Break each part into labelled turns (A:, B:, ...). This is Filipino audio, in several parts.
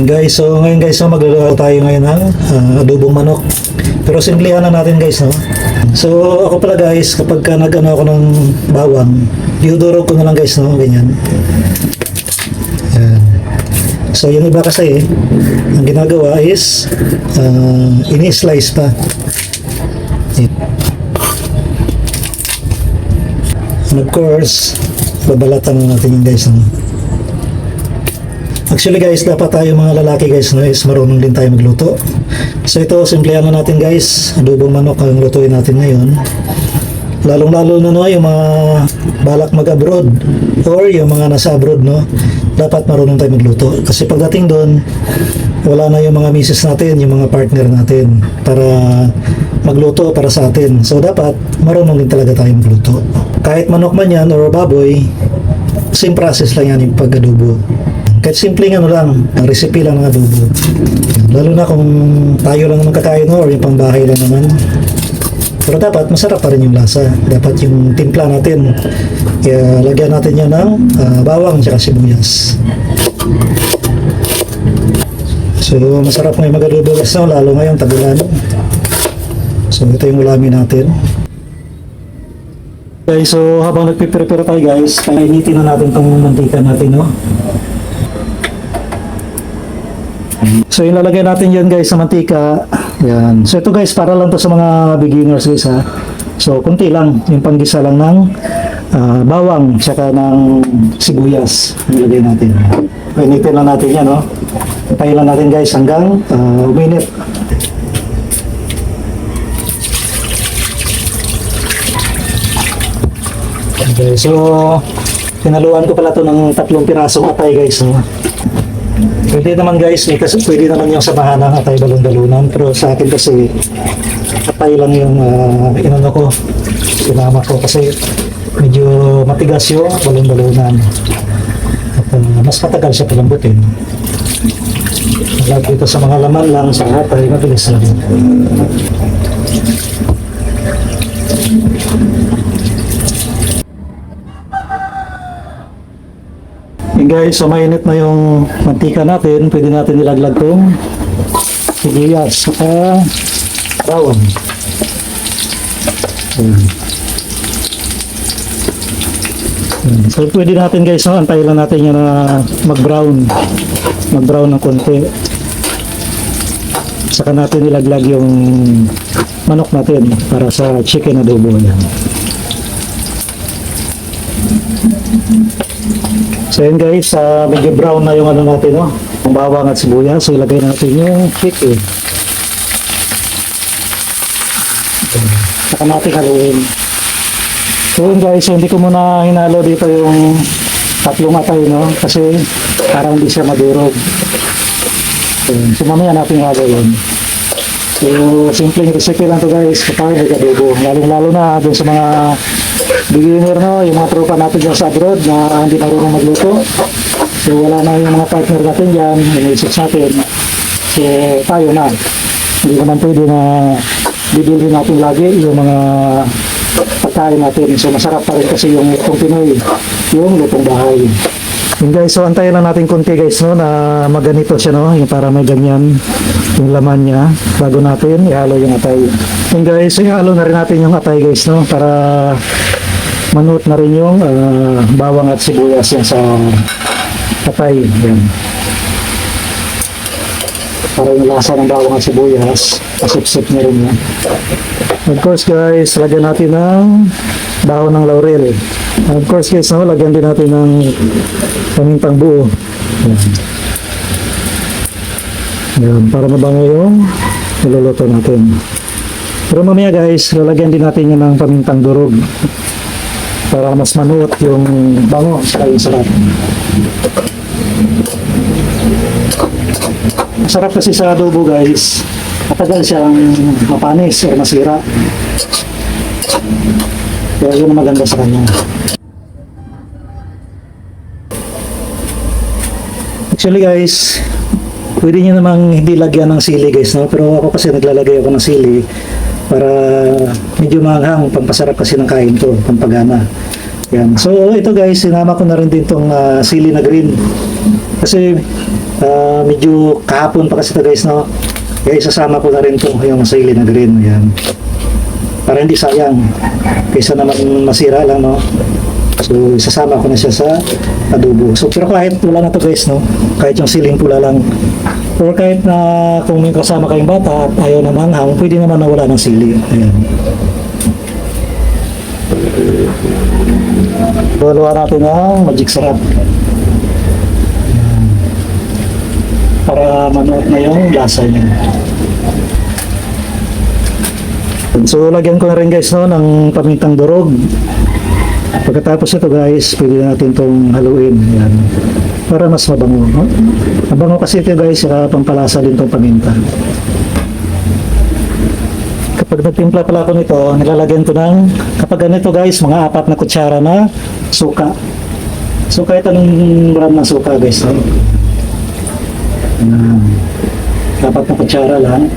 A: Yan guys, so ngayon guys, so magluluto tayo ngayon ng adobong manok. Pero simplihan lang natin guys, no? So ako pala guys, kapag ka nag-ano ako ng bawang, iudurog ko na lang guys, no? Ganyan. Yan. So yung iba kasi, ang ginagawa is ini-slice pa. And of course, babalatan natin yung guys, no? Actually guys, dapat tayo mga lalaki guys, no, is marunong din tayo magluto. So ito, simplihan na natin guys, adobong manok ang lutuin natin ngayon. Lalong-lalo na no, yung mga balak mag-abroad or yung mga nasa abroad, no, dapat marunong tayo magluto. Kasi pagdating doon, wala na yung mga misis natin, yung mga partner natin para magluto para sa atin. So dapat marunong din talaga tayo magluto. Kahit manok man yan or baboy, same process lang yan yung pag-adobo. Kahit simpleng ano lang, ang recipe lang ng adobo. Lalo na kung tayo lang naman kakain or yung pangbahay lang naman. Pero dapat masarap pa rin yung lasa. Dapat yung timpla natin, kaya lagyan natin yan ng bawang at sibuyas. So masarap ngayon mag-adobo guys, no? Lalo ngayon tagulan. So ito yung ulamin natin. Okay, so habang nagpiprepare tayo guys, painitin na natin itong mantika natin, no? So ilalagay natin yan guys sa mantika. Yan. So ito guys, para lang to sa mga beginners guys, ha. So kunti lang, yung panggisa lang ng bawang saka ng sibuyas ilagay natin. Painitin lang natin yan, no? Tayo lang natin guys hanggang uminit. Okay, so pinaluan ko pala to ng 3 pirasong atay guys, no? Pwede naman guys, pwede naman yung samahan ng atay balon-balunan, pero sa akin kasi atay lang yung inano ko, sinama ko kasi medyo matigas yung balon-balunan at mas matagal siya palambutin. Lagi ito sa mga laman lang, sa atay mabilis lang. And guys, so mainit na yung mantika natin, pwede natin ilaglag tong sibuyas at bawang. So pwede natin guys, no, antayin lang natin yan na mag-brown ng konti. Saka natin ilaglag yung manok natin para sa chicken adobo yan. So yun guys, medyo brown na yung ano natin, no? Yung bawang at sibuyas. So ilagay natin yung chicken. Saka natin haluin. So yun guys, hindi ko muna hinalo dito yung 3 atay, no? Kasi parang hindi siya madurog. So mamaya natin haluin. So simpleng recipe lang to guys kapag nag-adobo. Lalo na dun sa mga beginner, no, yung mga tropa natin dyan sa abroad na hindi marunong magluto. So wala na yung mga partner natin dyan, iniisip natin. So tayo na. Hindi naman pwede na bibili natin lagi yung mga pagkain natin. So masarap pa rin kasi yung lutong Pinoy, yung lutong bahay. Yung guys, so antayin lang natin konti guys, no, na maganito siya, no, yung para may ganyan yung laman niya bago natin ihalo yung atay. Yung guys, so ihalo na rin natin yung atay guys, no, para manuot na rin yung bawang at sibuyas yan sa atay. Yan. Para yung lasa ng bawang at sibuyas, pasip-sip na rin yan. Of course guys, lagyan natin ng dahon ng laurel. Of course guys, no, lagyan din natin ng pamintang buo. Yan. Yan, para mabango yung niluluto natin. Pero mamaya guys, lalagyan din natin yan ng pamintang durog para mas manuot yung bango sa yung sarap. Masarap kasi sa adobo guys, matagal siyang mapanis o masira. Kaya yun ang maganda sa kanya. Actually guys, pwede nyo namang hindi lagyan ng sili guys, no? Pero ako kasi naglalagay ako ng sili para medyo maanghang, pampasarap kasi ng kain to, pampagana. Yan. So ito guys, sinama ko na rin din tong sili na green. Kasi medyo kahapon pa kasi ito guys, no? Kaya isasama ko na rin to yung sili na green. Ayan. Para hindi sayang. Kaysa naman masira lang, no? So, isasama ko na siya sa adobo. So, pero kahit wala na to guys, no? Kahit yung siling pula lang. Or kahit na kung may kasama kayong bata at ayaw na manghang, pwede naman na wala ng sili. Ayan. Haluan natin ang magic sarap. Para manuot na yung lasa niya. So, lagyan ko na rin guys, no, ng pamintang durog. Pagkatapos ito guys, pwede natin itong haluin. Yan. Para mas mabango. No? Mabango kasi ito guys, saka pampalasa din itong paminta. Kapag nagtimpla pala ko nito, nilalagyan ko ng, kapag ganito guys, mga 4 na kutsara na suka. So kahit anong brand ng suka guys. No? 4 na kutsara lang.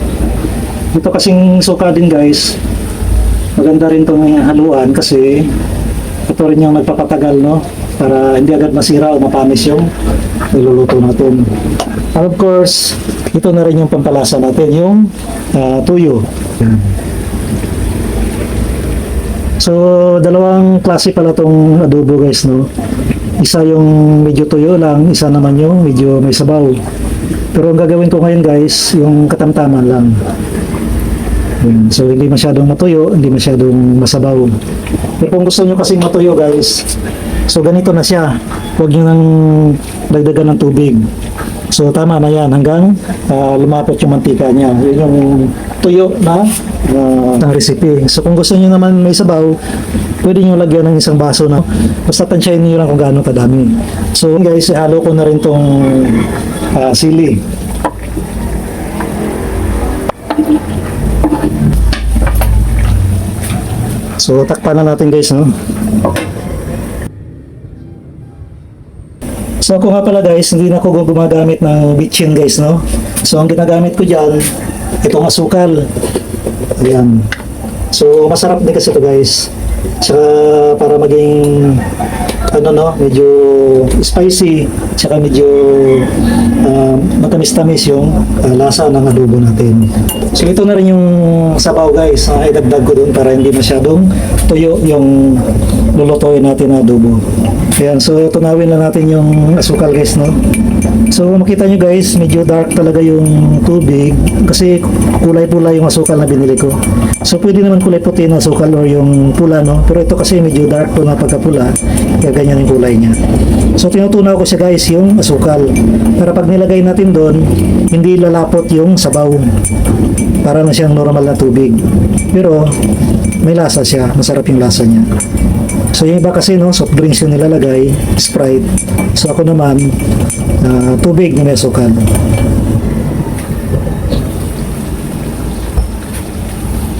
A: Ito kasing suka din guys, maganda rin itong haluan kasi ito rin yung nagpapatagal, no? Para hindi agad masira o mapamis yung niluluto natin. And of course, ito na rin yung pampalasa natin, yung tuyo. So, dalawang klase pala itong adobo guys, no? Isa yung medyo tuyo lang, isa naman yung medyo may sabaw. Pero ang gagawin ko ngayon guys, yung katamtaman lang. So, hindi masyadong matuyo, hindi masyadong masabaw. Pero kung gusto nyo kasing matuyo guys, so ganito na siya. Huwag nyo nang dagdagan ng tubig. So tama na yan hanggang lumapot yung mantika niya. Yun yung tuyo na recipe. So kung gusto nyo naman may sabaw, pwede nyo lagyan ng isang baso na basta tansyahin nyo lang kung gaano kadami. So guys, ihalo ko na rin tong sili. So, takpan na natin guys, no? So, ako nga pala guys, hindi na ako gumagamit ng bitchin guys, no? So, ang ginagamit ko dyan, itong asukal. Ayan. So, masarap din kasi ito guys. Tsaka, para maging, ano no, medyo spicy, tsaka medyo matamis-tamis yung lasa ng adobo natin. So ito na rin yung sabaw guys, idagdag ko dun para hindi masyadong tuyo yung lulutuin natin na adobo. Ayan, so tunawin lang natin yung asukal guys, no? So makita nyo guys, medyo dark talaga yung tubig kasi kulay-pula yung asukal na binili ko. So pwede naman kulay puti na asukal or yung pula, no? Pero ito kasi medyo dark po na pagkapula, kaya ganyan yung kulay niya. So tinutunaw ko siya guys yung asukal para pag nilagay natin doon, hindi lalapot yung sabaw. Para na siyang normal na tubig. Pero may lasa siya, masarap yung lasa niya. So yung iba kasi no, soft drinks yung nilalagay, Sprite. So ako naman, tubig na may asukal.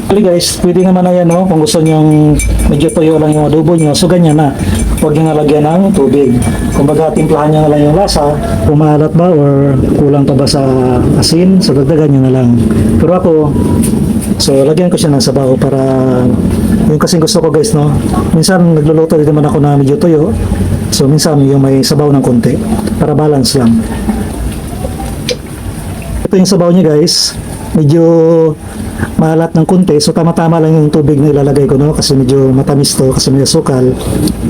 A: Actually guys, pwede naman na yan, no? Kung gusto nyong medyo tuyo lang yung adobo nyo, so ganyan na. Huwag nyo nalagyan ng tubig. Kung baga, timplahan nyo na lang yung lasa, kung maalat ba or kulang pa ba sa asin, so dagdagan nyo na lang. Pero ako, so lagyan ko siya ng sabaw para, yung kasing gusto ko guys, no? Minsan nagluluto din naman ako na medyo tuyo, so minsan yung may sabaw ng konti, para balance lang. Ito yung sabaw niya guys, medyo maalat ng konti, so tama-tama lang yung tubig na ilalagay ko, no? Kasi medyo matamis to, kasi may asukal.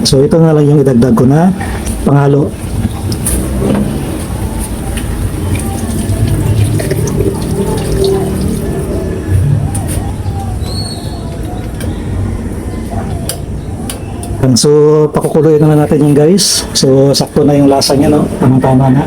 A: So ito na lang yung idagdag ko na panghalo. So pakukuluin na natin yung guys. So sakto na yung lasa niya, no? Tama-tama na.